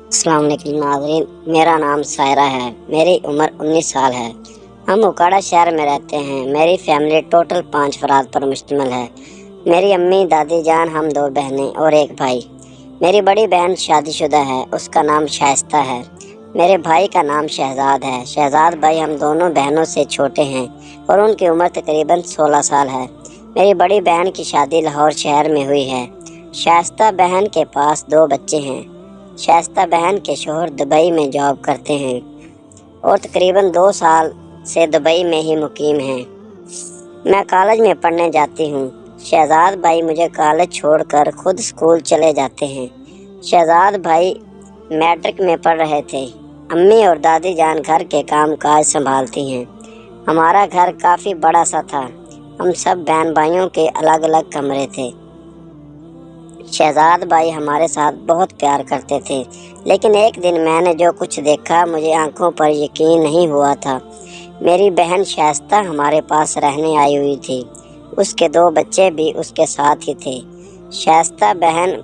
अस्सलाम वालेकुम नाज़रीन, मेरा नाम सायरा है। मेरी उम्र 19 साल है। हम उकाड़ा शहर में रहते हैं। मेरी फैमिली टोटल 5 अफराद पर मुश्तमिल है। मेरी अम्मी, दादी जान, हम 2 बहनें और एक भाई। मेरी बड़ी बहन शादीशुदा है, उसका नाम शाइस्ता है। मेरे भाई का नाम शहजाद है। शहजाद भाई हम दोनों बहनों से छोटे हैं और उनकी उम्र तकरीबन 16 साल है। मेरी बड़ी बहन की शादी लाहौर शहर में हुई है। शाइस्ता बहन के पास 2 बच्चे हैं। शाइस्ता बहन के शोहर दुबई में जॉब करते हैं और तकरीबन 2 साल से दुबई में ही मुकीम हैं। मैं कॉलेज में पढ़ने जाती हूँ। शहजाद भाई मुझे कॉलेज छोड़कर खुद स्कूल चले जाते हैं। शहजाद भाई मैट्रिक में पढ़ रहे थे। अम्मी और दादी जान घर के काम काज संभालती हैं। हमारा घर काफ़ी बड़ा सा था। हम सब बहन भाइयों के अलग अलग कमरे थे। शहजाद भाई हमारे साथ बहुत प्यार करते थे, लेकिन एक दिन मैंने जो कुछ देखा मुझे आंखों पर यकीन नहीं हुआ था। मेरी बहन शाइस्ता हमारे पास रहने आई हुई थी। उसके 2 बच्चे भी उसके साथ ही थे। शाइस्ता बहन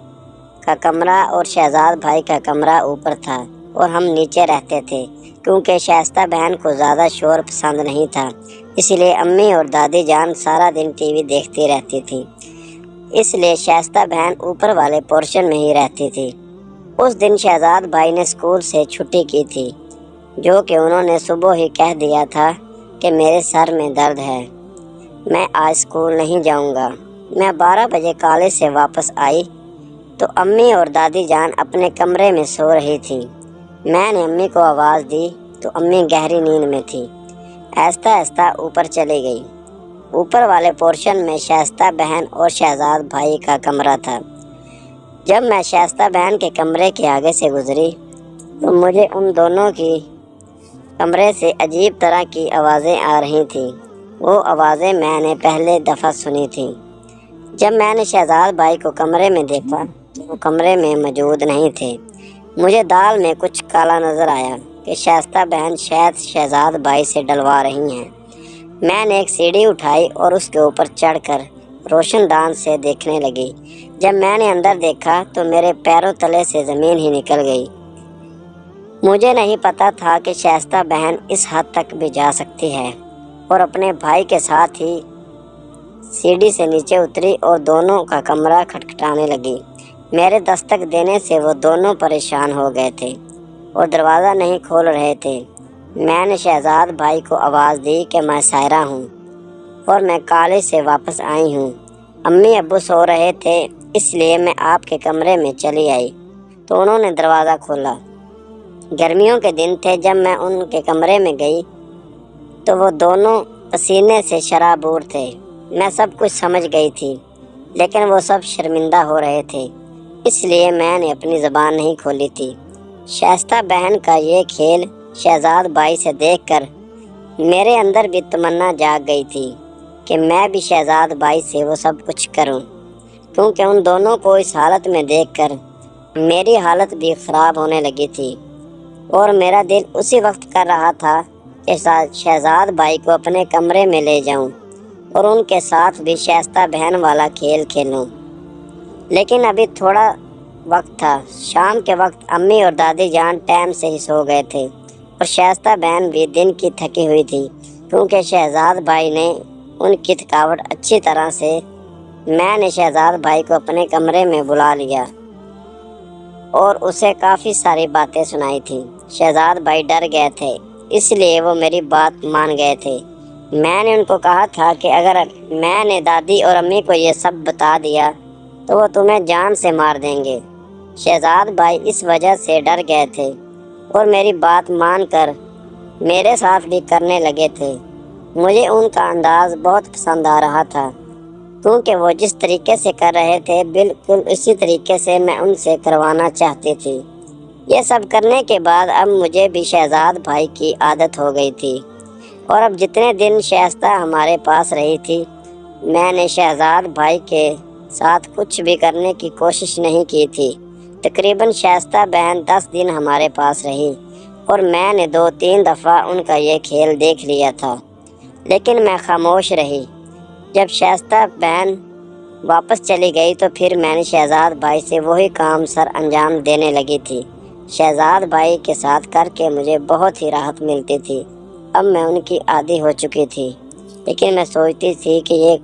का कमरा और शहजाद भाई का कमरा ऊपर था और हम नीचे रहते थे, क्योंकि शाइस्ता बहन को ज़्यादा शोर पसंद नहीं था। इसलिए अम्मी और दादी जान सारा दिन टीवी देखती रहती थी। इसलिए शाइस्ता बहन ऊपर वाले पोर्शन में ही रहती थी। उस दिन शहजाद भाई ने स्कूल से छुट्टी की थी, जो कि उन्होंने सुबह ही कह दिया था कि मेरे सर में दर्द है, मैं आज स्कूल नहीं जाऊंगा। मैं 12 बजे कॉलेज से वापस आई तो अम्मी और दादी जान अपने कमरे में सो रही थी। मैंने अम्मी को आवाज़ दी तो अम्मी गहरी नींद में थी। आहिस्ता आहिस्ता ऊपर चली गई। ऊपर वाले पोर्शन में शाइस्ता बहन और शहजाद भाई का कमरा था। जब मैं शाइस्ता बहन के कमरे के आगे से गुजरी तो मुझे उन दोनों की कमरे से अजीब तरह की आवाज़ें आ रही थीं। वो आवाज़ें मैंने पहले दफ़ा सुनी थी। जब मैंने शहजाद भाई को कमरे में देखा तो वो कमरे में मौजूद नहीं थे। मुझे दाल में कुछ काला नज़र आया कि शाइस्ता बहन शायद शहजाद भाई से डलवा रही हैं। मैंने एक सीढ़ी उठाई और उसके ऊपर चढ़कर रोशनदान से देखने लगी। जब मैंने अंदर देखा तो मेरे पैरों तले से ज़मीन ही निकल गई। मुझे नहीं पता था कि शाइस्ता बहन इस हद तक भी जा सकती है, और अपने भाई के साथ ही सीढ़ी से नीचे उतरी और दोनों का कमरा खटखटाने लगी। मेरे दस्तक देने से वो दोनों परेशान हो गए थे और दरवाज़ा नहीं खोल रहे थे। मैंने शहजाद भाई को आवाज़ दी कि मैं सायरा हूँ और मैं कॉलेज से वापस आई हूँ। अम्मी अब्बू सो रहे थे, इसलिए मैं आपके कमरे में चली आई तो उन्होंने दरवाज़ा खोला। गर्मियों के दिन थे। जब मैं उनके कमरे में गई तो वो दोनों पसीने से शराबूर थे। मैं सब कुछ समझ गई थी, लेकिन वो सब शर्मिंदा हो रहे थे, इसलिए मैंने अपनी ज़बान नहीं खोली थी। शाइस्ता बहन का ये खेल शहजाद भाई से देखकर मेरे अंदर भी तमन्ना जाग गई थी कि मैं भी शहजाद भाई से वो सब कुछ करूं, क्योंकि उन दोनों को इस हालत में देखकर मेरी हालत भी ख़राब होने लगी थी और मेरा दिल उसी वक्त कर रहा था कि शहजाद भाई को अपने कमरे में ले जाऊं और उनके साथ भी शाइस्ता बहन वाला खेल खेलूं। लेकिन अभी थोड़ा वक्त था। शाम के वक्त अम्मी और दादी जान टाइम से ही सो गए थे और शाइस्ता बहन भी दिन की थकी हुई थी, क्योंकि शहजाद भाई ने उनकी थकावट अच्छी तरह से। मैंने शहजाद भाई को अपने कमरे में बुला लिया और उसे काफ़ी सारी बातें सुनाई थी। शहजाद भाई डर गए थे, इसलिए वो मेरी बात मान गए थे। मैंने उनको कहा था कि अगर मैंने दादी और अम्मी को ये सब बता दिया तो वो तुम्हें जान से मार देंगे। शहजाद भाई इस वजह से डर गए थे और मेरी बात मानकर मेरे साथ भी करने लगे थे। मुझे उनका अंदाज़ बहुत पसंद आ रहा था, क्योंकि वो जिस तरीके से कर रहे थे बिल्कुल इसी तरीके से मैं उनसे करवाना चाहती थी। ये सब करने के बाद अब मुझे भी शहजाद भाई की आदत हो गई थी, और अब जितने दिन शाइस्ता हमारे पास रही थी मैंने शहजाद भाई के साथ कुछ भी करने की कोशिश नहीं की थी। तकरीबन शाइस्ता बहन 10 दिन हमारे पास रही और मैंने 2-3 दफ़ा उनका ये खेल देख लिया था, लेकिन मैं खामोश रही। जब शाइस्ता बहन वापस चली गई तो फिर मैंने शहजाद भाई से वही काम सर अंजाम देने लगी थी। شہزاد بھائی کے ساتھ کر کے مجھے بہت ہی راحت ملتی تھی۔ اب میں ان کی عادی ہو چکی تھی، لیکن میں سوچتی تھی کہ یہ